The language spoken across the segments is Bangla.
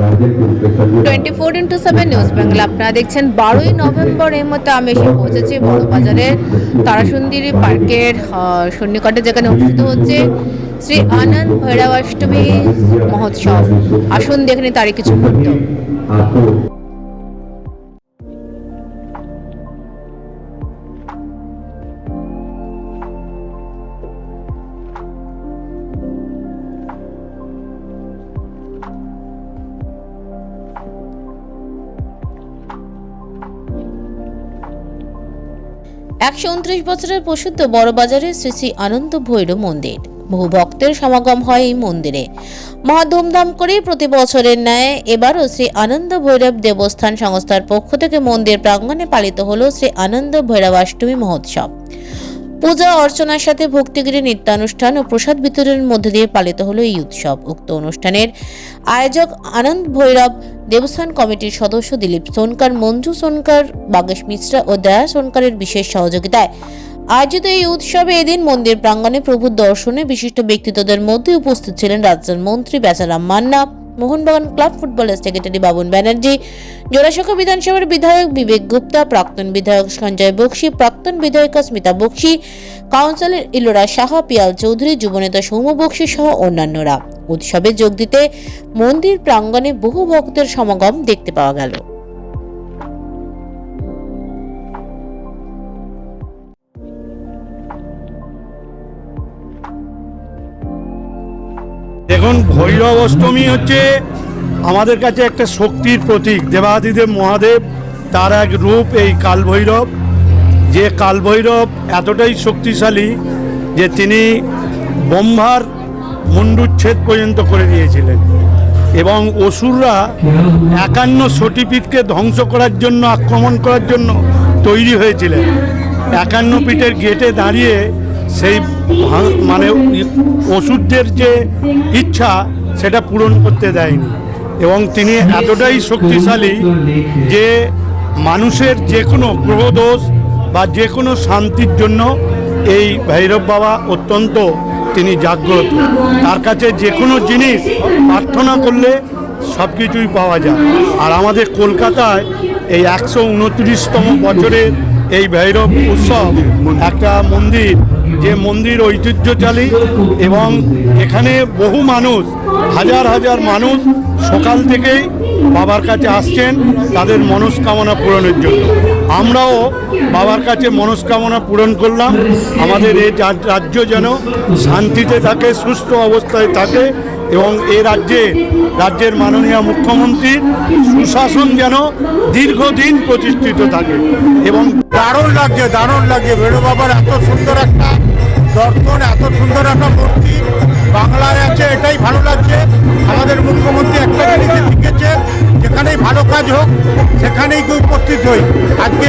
24x7 নিউজ বাংলা আপনারা দেখছেন 12ই নভেম্বর এই মতো আমি এসে পৌঁছেছি বড়বাজারের তারাসুন্দরী পার্কের সন্নিকটে, যেখানে অনুষ্ঠিত হচ্ছে শ্রী আনন্দ ভৈরবাষ্টমী মহোৎসব। আসুন দেখে নিই তারই কিছু মুহূর্ত। একশো 29 বছরের প্রসিদ্ধ বড়বাজারের শ্রী শ্রী আনন্দ ভৈরব মন্দির। বহু ভক্তের সমাগম হয় এই মন্দিরে। মহা ধুমধাম করে প্রতি বছরের ন্যায় এবারও শ্রী আনন্দ ভৈরব দেবস্থান সংস্থার পক্ষ থেকে মন্দির প্রাঙ্গণে পালিত হলো শ্রী আনন্দ ভৈরবাষ্টমী মহোৎসব। পূজা অর্চনার সাথে ভক্তিগীতি নৃত্যানুষ্ঠান ও প্রসাদ বিতরণের মধ্যে দিয়ে পালিত হলো এই উৎসব। উক্ত অনুষ্ঠানের আয়োজক আনন্দ ভৈরব দেবস্থান কমিটির সদস্য দিলীপ সোনকার, মঞ্জু সোনকার, বাগেশ মিশ্রা ও দয়া সোনকারের বিশেষ সহযোগিতায় আয়োজিত এই উৎসবে এদিন মন্দির প্রাঙ্গণে প্রভুর দর্শনে বিশিষ্ট ব্যক্তিত্বদের মধ্যে উপস্থিত ছিলেন রাজ্যের মন্ত্রী বেচারাম মান্না, মোহনবাগান ক্লাব ফুটবলের সেক্রেটারি বাবুন ব্যানার্জি, জোড়াসাঁকো বিধানসভার বিধায়ক বিবেক গুপ্তা, প্রাক্তন বিধায়ক সঞ্জয় বক্সি, প্রাক্তন বিধায়িকা স্মিতা বক্সি, কাউন্সিলর ইলোরা সাহা, পিয়াল চৌধুরী, যুবনেতা সৌম্য বক্সি সহ অন্যান্যরা। উৎসবে যোগ দিতে মন্দির প্রাঙ্গণে বহু ভক্তের সমাগম দেখতে পাওয়া গেল। দেখুন, ভৈরব অষ্টমী হচ্ছে আমাদের কাছে একটা শক্তির প্রতীক। দেবাদিদেব মহাদেব তার এক রূপ এই কালভৈরব, যে কালভৈরব এতটাই শক্তিশালী যে তিনি ব্রহ্মার মুণ্ডুচ্ছেদ পর্যন্ত করে দিয়েছিলেন এবং অসুররা 51 সতীপীঠকে ধ্বংস করার জন্য, আক্রমণ করার জন্য তৈরি হয়েছিলেন। 51 পীঠের গেটে দাঁড়িয়ে সেই মানে অসুরদের যে ইচ্ছা সেটা পূরণ করতে দেয়নি এবং তিনি এতটাই শক্তিশালী যে মানুষের যে কোনো গ্রহদোষ বা যে কোনো শান্তির জন্য এই ভৈরব বাবা অত্যন্ত তিনি জাগ্রত। তার কাছে যে কোনো জিনিস প্রার্থনা করলে সব কিছুই পাওয়া যায়। আর আমাদের কলকাতায় এই 129তম বছরের এই ভৈরব উৎসব একটা মন্দির, যে মন্দির ঐতিহ্যশালী এবং এখানে বহু মানুষ, হাজার হাজার মানুষ সকাল থেকেই বাবার কাছে আসছেন তাদের মনস্কামনা পূরণের জন্য। আমরাও বাবার কাছে মনস্কামনা পূরণ করলাম, আমাদের এই রাজ্য যেন শান্তিতে থাকে, সুস্থ অবস্থায় থাকে এবং এই রাজ্যের মাননীয় মুখ্যমন্ত্রীর সুশাসন যেন দীর্ঘদিন প্রতিষ্ঠিত থাকে। এবং দারুণ লাগছে ভৈরব বাবার এত সুন্দর একটা দর্শন, এত সুন্দর একটা মূর্তি বাংলায় আছে, এটাই ভালো লাগছে। আমাদের মুখ্যমন্ত্রী একটা জিনিস শিখেছে, যেখানেই ভালো কাজ হোক সেখানেই কেউ উপস্থিত হই। আজকে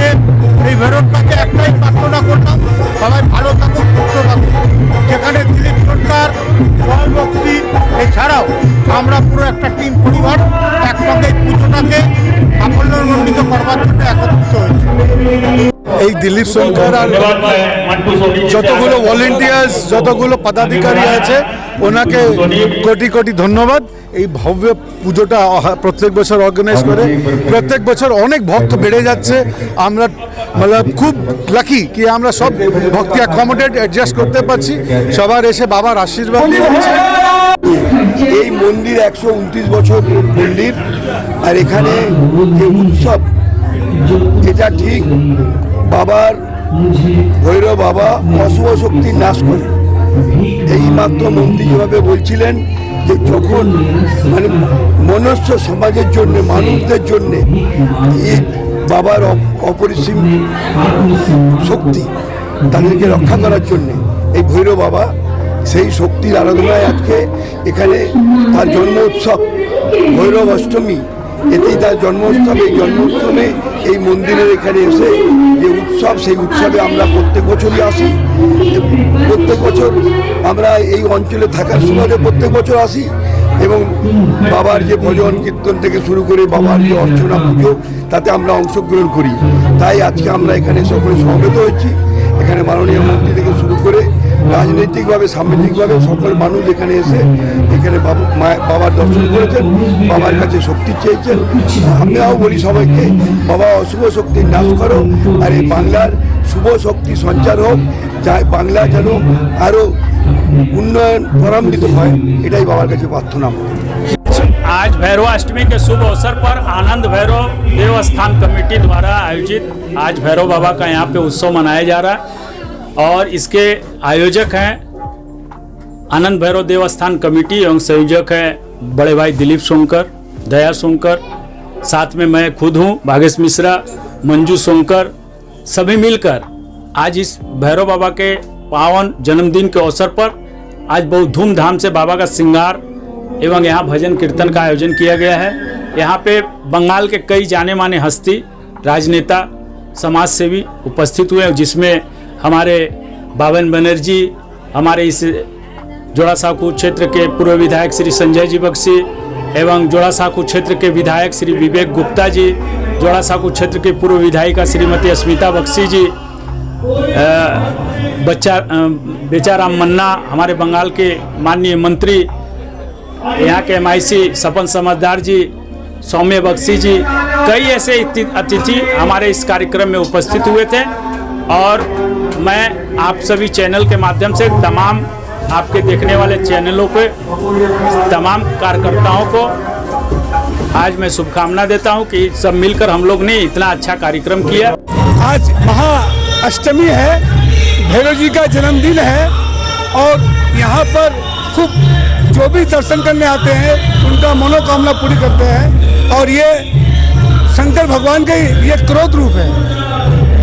এই ভৈরব কাছে একটাই প্রার্থনা করলাম, সবাই ভালো থাকুক, সুস্থ থাকুক। যেখানে দিলীপ সরকার, সঞ্জয় বক্সি এছাড়াও আমরা পুরো একটা টিম পরিবার একসঙ্গে পুজোটাকে সাফল্যমণ্ডিত করবার জন্য একত্রিত হয়েছে। এই দিলীপ সরকার আর যতগুলো ভলেন্টিয়ার্স, যতগুলো পদাধিকারী আছে ওনাকে কোটি কোটি ধন্যবাদ। এই ভব্য পুজোটা প্রত্যেক বছর অর্গানাইজ করে, প্রত্যেক বছর অনেক ভক্ত বেড়ে যাচ্ছে। আমরা মানে খুব লাকি কি আমরা সব ভক্তি অ্যাকোমোডেট অ্যাডজাস্ট করতে পারছি, সবার এসে বাবার আশীর্বাদ নিচ্ছে। এই মন্দির 129 বছর মন্দির, আর এখানে যে উৎসব এটা ঠিক বাবার ভৈরব বাবা অশুভ শক্তির নাশ করে। এই মাত্র মন্ত্রী যেভাবে বলছিলেন যে যখন মানে মনুষ্য সমাজের জন্য, মানুষদের জন্য এই বাবার অপরিসীম শক্তি, তাদেরকে রক্ষা করার জন্যে এই ভৈরব বাবা সেই শক্তির আরাধনায় আজকে এখানে তার জন্ম উৎসব ভৈরব অষ্টমী, এতেই তার জন্মোৎসব। এই জন্মোৎসবে এই মন্দিরের এখানে এসে যে উৎসব, সেই উৎসবে আমরা প্রত্যেক বছরই আসি। প্রত্যেক বছর আমরা এই অঞ্চলে থাকার সময় প্রত্যেক বছর আসি এবং বাবার যে ভজন কীর্তন থেকে শুরু করে বাবার যে অর্চনা পুজো, তাতে আমরা অংশগ্রহণ করি। তাই আজকে আমরা এখানে সকলে সমবেত হয়েছি। এখানে মাননীয় মন্ত্রী থেকে শুরু করে রাজনীতি রাজনৈতিকভাবে সামাজিকভাবে সকল মানুষ এখানে এসে এখানে বাবার দর্শন করেছেন, বাবার কাছে শক্তি চেয়েছেন। আমরাও বলি সবাইকে, বাবা অশুভ শক্তি নাশ করো, আর এই বাংলার শুভ শক্তি সঞ্চার হোক, যা বাংলা যেন আরও উন্নয়ন ত্বরান্বিত হয়, এটাই বাবার কাছে প্রার্থনা। आज भैरवाष्टमी के शुभ अवसर पर आनंद भैरव देवस्थान कमेटी द्वारा आयोजित आज भैरव बाबा का यहाँ पे उत्सव मनाया जा रहा है और इसके आयोजक हैं आनंद भैरव देवस्थान कमेटी एवं संयोजक है बड़े भाई दिलीप सोनकर, दया सोनकर, साथ में मैं खुद हूँ भागेश मिश्रा, मंजू सोनकर, सभी मिलकर आज इस भैरव बाबा के पावन जन्मदिन के अवसर पर आज बहुत धूमधाम से बाबा का श्रृंगार एवं यहाँ भजन कीर्तन का आयोजन किया गया है। यहाँ पे बंगाल के कई जाने माने हस्ती, राजनेता, समाज सेवी उपस्थित हुए, जिसमें हमारे बावन बनर्जी, हमारे इस जोड़ासांकू क्षेत्र के पूर्व विधायक श्री संजय जी बख्शी एवं जोड़ासांकू क्षेत्र के विधायक श्री विवेक गुप्ता जी, जोड़ासांकू क्षेत्र के पूर्व विधायिका श्रीमती अस्मिता बख्शी जी, बेचाराम मन्ना, हमारे बंगाल के माननीय मंत्री, यहाँ के MIC सपन समझदार जी, सौम्य बख्शी जी, कई ऐसे अतिथि हमारे इस कार्यक्रम में उपस्थित हुए थे। और मैं आप सभी चैनल के माध्यम से तमाम आपके देखने वाले चैनलों पे तमाम कार्यकर्ताओं को आज मैं शुभकामना देता हूँ कि सब मिलकर हम लोग ने इतना अच्छा कार्यक्रम किया। आज महाअष्टमी है, भैरव जी का जन्मदिन है और यहाँ पर खूब जो भी दर्शन करने आते हैं उनका मनोकामना पूरी करते हैं। और ये शंकर भगवान का ये क्रोध रूप है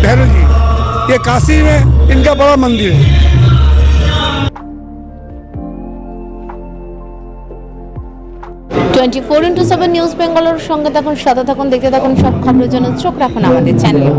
भैरव जी, ये काशी में इनका बड़ा मंदिर है। 24x7 নিউজ বেঙ্গলের সঙ্গে থাকুন, সাথে থাকুন, দেখতে থাকুন সব খবরের জন্য চোখ রাখুন আমাদের চ্যানেলে।